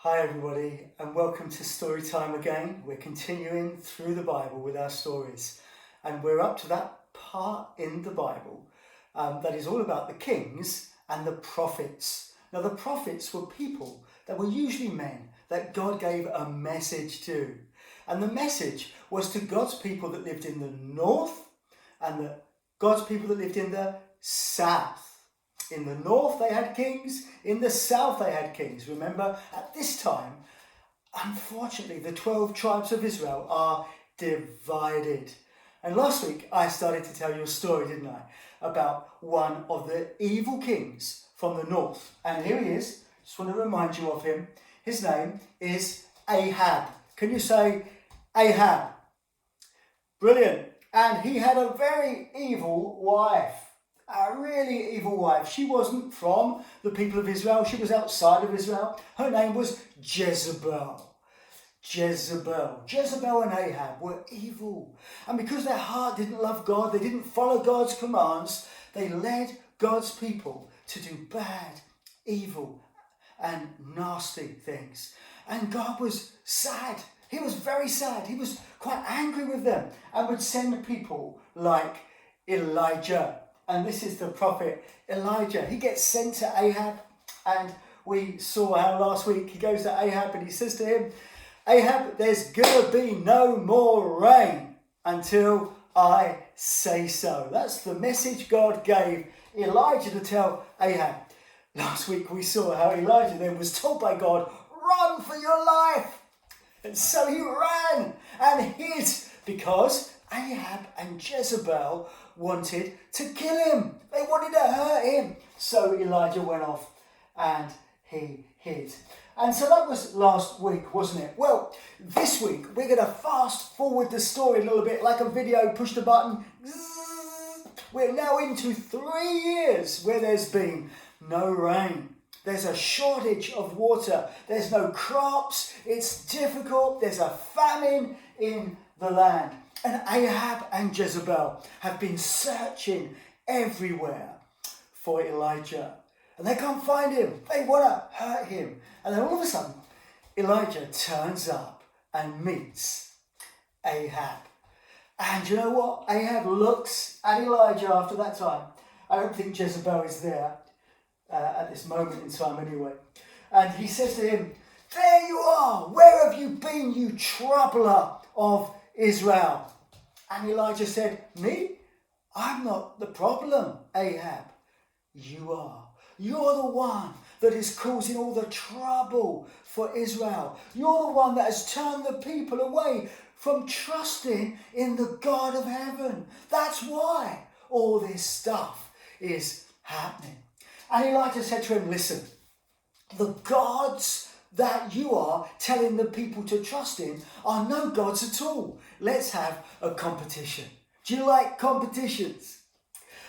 Hi everybody, and welcome to Storytime again. We're continuing through the Bible with our stories, and we're up to that part in the Bible that is all about the kings and the prophets. Now the prophets were people that were usually men that God gave a message to, and the message was to God's people that lived in the north and God's people that lived in the south. In the north they had kings, in the south they had kings. Remember, at this time, unfortunately, the 12 tribes of Israel are divided. And last week I started to tell you a story, didn't I, about one of the evil kings from the north. And here he is. Just want to remind you of him. His name is Ahab. Can you say Ahab? Brilliant. And he had a very evil wife. A really evil wife. She wasn't from the people of Israel. She was outside of Israel. Her name was Jezebel. Jezebel and Ahab were evil. And because their heart didn't love God, they didn't follow God's commands, they led God's people to do bad, evil, and nasty things. And God was sad. He was very sad. He was quite angry with them and would send people like Elijah. And this is the prophet Elijah. He gets sent to Ahab, and we saw how last week he goes to Ahab and he says to him, Ahab, there's going to be no more rain until I say so. That's the message God gave Elijah to tell Ahab. Last week we saw how Elijah then was told by God, run for your life. And so he ran and hid because Ahab and Jezebel wanted to kill him. They wanted to hurt him. So Elijah went off and he hid. And so that was last week, wasn't it? Well, this week we're going to fast forward the story a little bit like a video, push the button. We're now into 3 years where there's been no rain. There's a shortage of water. There's no crops. It's difficult. There's a famine in the land. And Ahab and Jezebel have been searching everywhere for Elijah. And they can't find him. They want to hurt him. And then all of a sudden, Elijah turns up and meets Ahab. And you know what? Ahab looks at Elijah after that time. I don't think Jezebel is there at this moment in time anyway. And he says to him, there you are. Where have you been, you troubler of Israel? And Elijah said, me? I'm not the problem, Ahab. You are. You're the one that is causing all the trouble for Israel. You're the one that has turned the people away from trusting in the God of heaven. That's why all this stuff is happening. And Elijah said to him, listen, the gods that you are telling the people to trust in are no gods at all. Let's have a competition. Do you like competitions?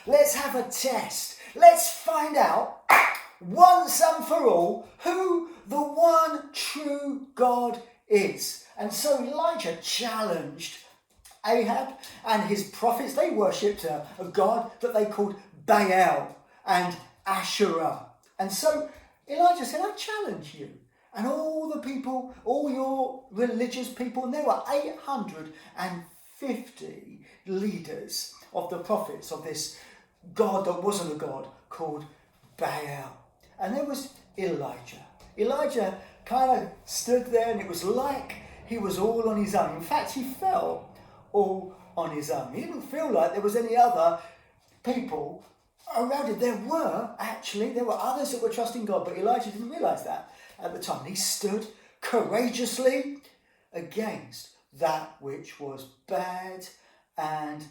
Let's have a test. Let's find out once and for all who the one true God is. And so Elijah challenged Ahab and his prophets. They worshipped a god that they called Baal and Asherah. And so Elijah said, I challenge you. And all the people, all your religious people, and there were 850 leaders of the prophets of this God that wasn't a God called Baal. And there was Elijah. Elijah kind of stood there and it was like he was all on his own. In fact, he felt all on his own. He didn't feel like there was any other people around him. There were others that were trusting God, but Elijah didn't realise that at the time. He stood courageously against that which was bad and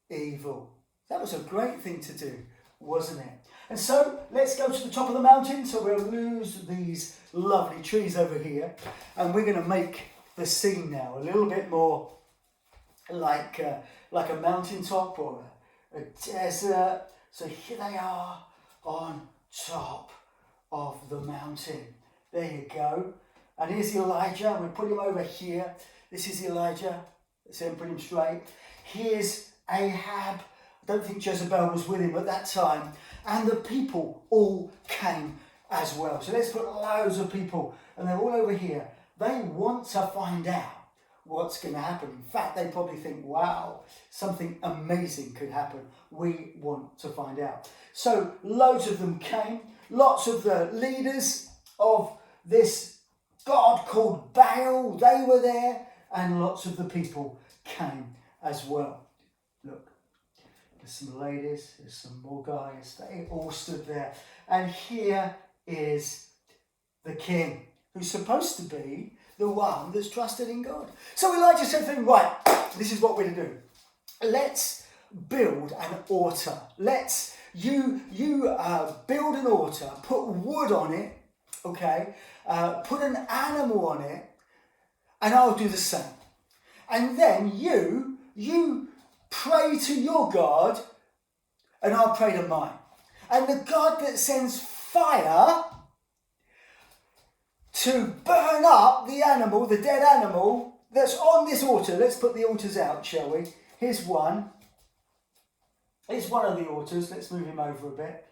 evil. That was a great thing to do, wasn't it? And so let's go to the top of the mountain. So we'll lose these lovely trees over here, and we're going to make the scene now a little bit more like a mountaintop or a desert. So here they are on top of the mountain. There you go. And here's Elijah. I'm going to put him over here. This is Elijah. Let's put him straight. Here's Ahab. I don't think Jezebel was with him at that time. And the people all came as well. So let's put loads of people, and they're all over here. They want to find out what's going to happen. In fact, they probably think, wow, something amazing could happen. We want to find out. So loads of them came. Lots of the leaders of this god called Baal, they were there, and lots of the people came as well. Look, there's some ladies, there's some more guys, they all stood there. And here is the king, who's supposed to be the one that's trusted in God. So Elijah said to him, right, this is what we're going to do. Let's build an altar. You build an altar, put wood on it, okay, put an animal on it, and I'll do the same. And then you pray to your God, and I'll pray to mine. And the God that sends fire to burn up the animal, the dead animal that's on this altar. Let's put the altars out, shall we? Here's one. Here's one of the altars. Let's move him over a bit.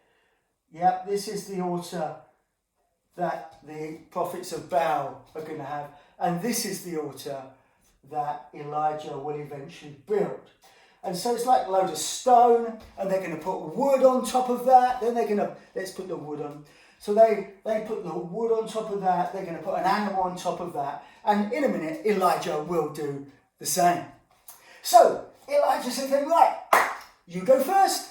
Yep, this is the altar that the prophets of Baal are going to have. And this is the altar that Elijah will eventually build. And so it's like a load of stone, and they're going to put wood on top of that. Then they're going to, let's put the wood on. So they put the wood on top of that. They're going to put an animal on top of that. And in a minute, Elijah will do the same. So Elijah said to him, right, you go first.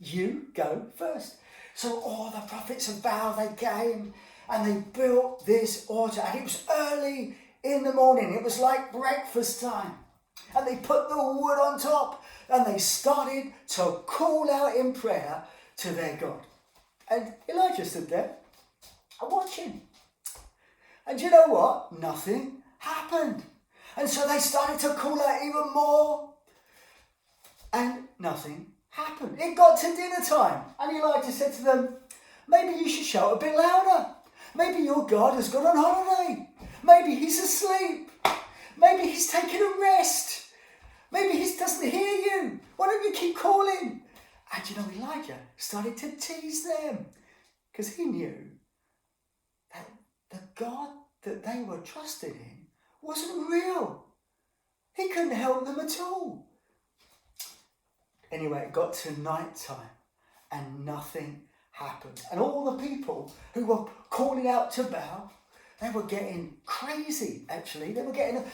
You go first. So all the prophets of Baal, they came and they built this altar. And it was early in the morning. It was like breakfast time. And they put the wood on top and they started to call out in prayer to their God. And Elijah stood there and watching. And you know what? Nothing happened. And so they started to call out even more. And nothing happened. It got to dinner time. And Elijah said to them, maybe you should shout a bit louder. Maybe your God has gone on holiday. Maybe he's asleep. Maybe he's taking a rest. Maybe he doesn't hear you. Why don't you keep calling? And you know, Elijah started to tease them because he knew that the God that they were trusted in wasn't real. He couldn't help them at all. Anyway, it got to night time and nothing happened. And all the people who were calling out to Baal, they were getting crazy, actually. They were getting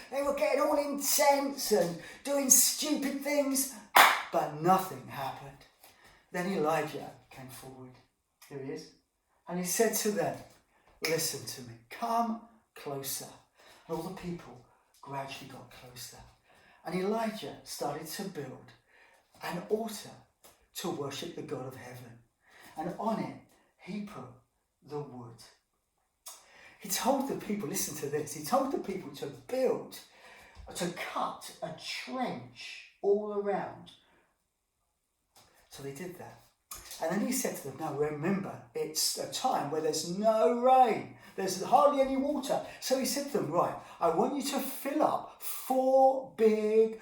all intense and doing stupid things, but nothing happened. Then Elijah came forward. Here he is. And he said to them, listen to me, come closer. And all the people gradually got closer. And Elijah started to build an altar to worship the God of heaven. And on it, he put the wood. He told the people, listen to this, he told the people to cut a trench all around. So they did that. And then he said to them, now remember, it's a time where there's no rain. There's hardly any water. So he said to them, right, I want you to fill up four big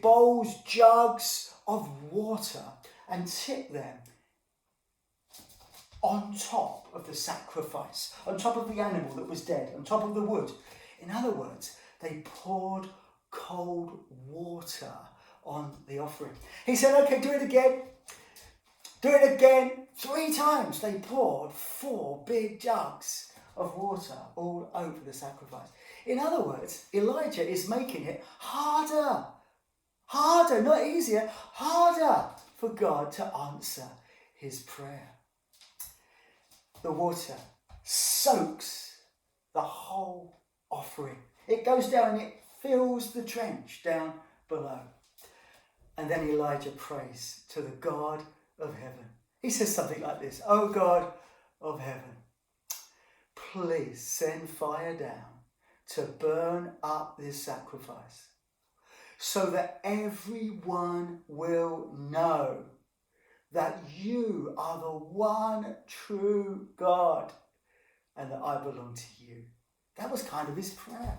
bowls, jugs of water and tip them on top of the sacrifice, on top of the animal that was dead, on top of the wood. In other words, they poured cold water on the offering. He said, okay, do it again. Do it again. 3 times they poured 4 big jugs of water all over the sacrifice. In other words, Elijah is making it harder, not easier, harder for God to answer his prayer. The water soaks the whole offering. It goes down and it fills the trench down below. And then Elijah prays to the God of heaven. He says something like this, "Oh God of heaven, please send fire down to burn up this sacrifice so that everyone will know that you are the one true God and that I belong to you." That was kind of his prayer.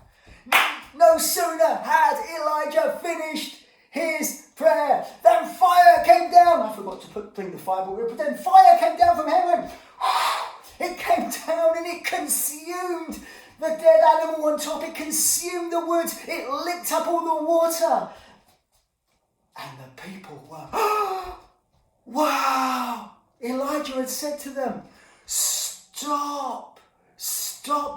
No sooner had Elijah finished his prayer than fire came down. I forgot to bring the fireball here, but then fire came down from heaven. It came down and it consumed the dead animal on top. It consumed the wood. It licked up all the water. And the people were, wow! Elijah had said to them, stop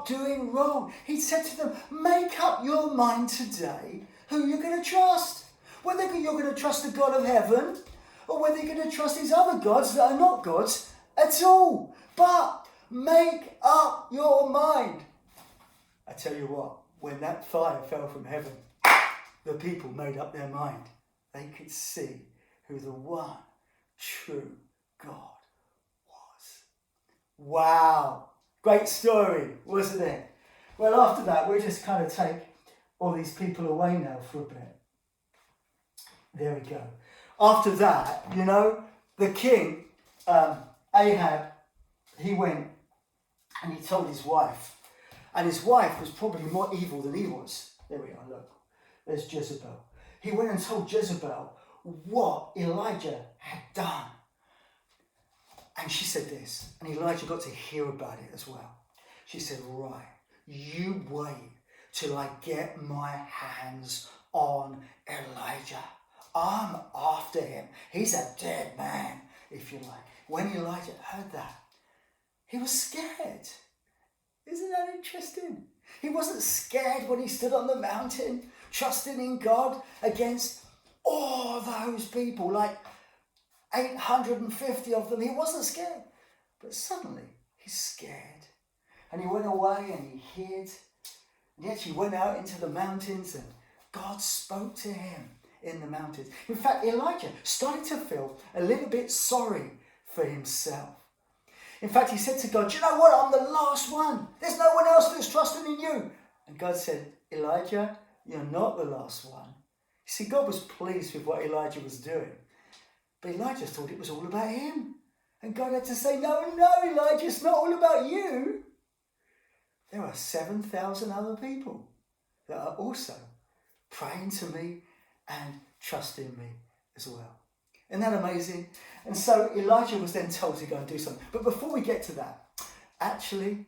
doing wrong. He said to them, make up your mind today who you're going to trust. Whether you're going to trust the God of heaven or whether you're going to trust these other gods that are not gods at all. But make up your mind. I tell you what, when that fire fell from heaven, the people made up their mind. They could see who the one true God was. Wow. Great story, wasn't it? Well, after that, we'll just kind of take all these people away now for a bit. There we go. After that, the king, Ahab, he went and he told his wife. And his wife was probably more evil than he was. There we are, look. There's Jezebel. He went and told Jezebel what Elijah had done. And she said this, and Elijah got to hear about it as well. She said, right, you wait till I get my hands on Elijah. I'm after him. He's a dead man, if you like. When Elijah heard that, he was scared. Isn't that interesting? He wasn't scared when he stood on the mountain, trusting in God against all those people, like 850 of them. He wasn't scared. But suddenly, he's scared. And he went away and he hid. And he actually went out into the mountains and God spoke to him in the mountains. In fact, Elijah started to feel a little bit sorry for himself. In fact, he said to God, you know what? I'm the last one. There's no one else that's trusting in you. And God said, Elijah, you're not the last one. You see, God was pleased with what Elijah was doing. But Elijah thought it was all about him. And God had to say, no, Elijah, it's not all about you. There are 7,000 other people that are also praying to me and trusting me as well. Isn't that amazing? And so Elijah was then told to go and do something. But before we get to that, actually,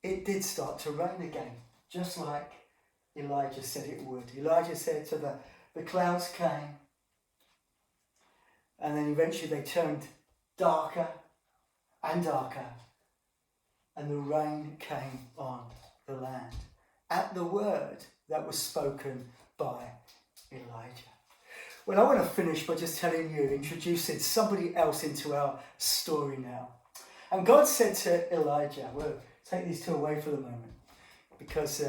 it did start to rain again, just like Elijah said it would. Elijah said to the clouds came, and then eventually they turned darker and darker, and the rain came on the land at the word that was spoken by Elijah. Well, I want to finish by just telling you, introducing somebody else into our story now. And God said to Elijah, we'll take these two away for the moment, because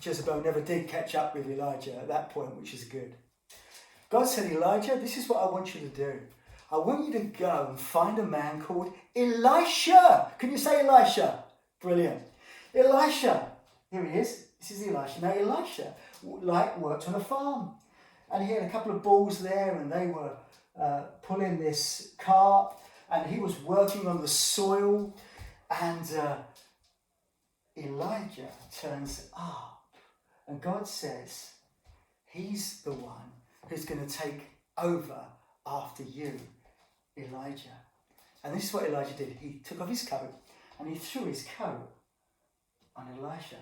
Jezebel never did catch up with Elijah at that point, which is good. God said, Elijah, this is what I want you to do. I want you to go and find a man called Elisha. Can you say Elisha? Brilliant. Elisha. Here he is. This is Elisha. Now, Elisha worked on a farm. And he had a couple of bulls there, and they were pulling this cart, and he was working on the soil. And Elijah turns up, and God says, he's the one who's going to take over after you, Elijah. And this is what Elijah did. He took off his coat, and he threw his coat on Elisha.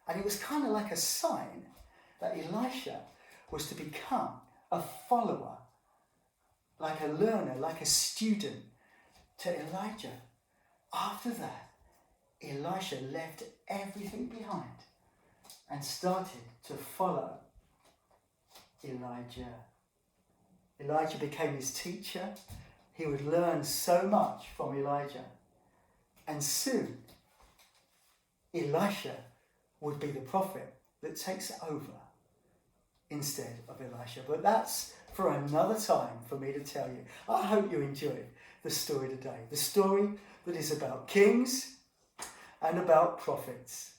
And it was kind of like a sign that Elisha was to become a follower, like a learner, like a student to Elijah. After that, Elisha left everything behind and started to follow Elijah. Elijah became his teacher. He would learn so much from Elijah. And soon, Elisha would be the prophet that takes over instead of Elisha. But that's for another time for me to tell you. I hope you enjoyed the story today. The story that is about kings and about prophets.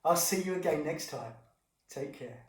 I'll see you again next time. Take care.